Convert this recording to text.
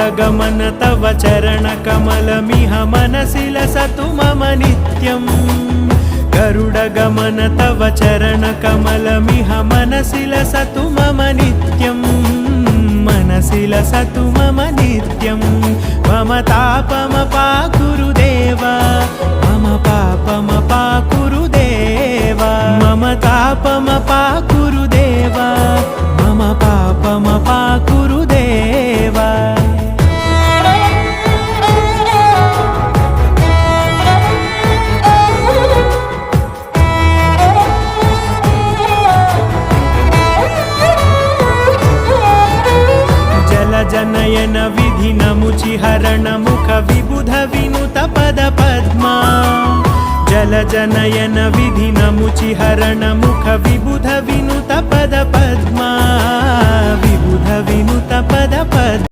गरुडगमन तव चरणकमलमिह मनसि लसतु मम नित्यम् गरुडगमन तव चरणकमलमिह मनसि लसतु मम नित्यम् मनसि लसतु मम नित्यम् मम तापमपाकुरुदेव मम पापमपाकुरुदेव मम तापमपाकुरुदेव मम पापमपाकुरुदेव जनयन विधिनमुचिहरण मुख विबुध विनुत पद पद्मा जलजनयन विधिनमुचिहरण मुख विबुध विनुत पद पद्मा विबुध विनुत पद पद्मा।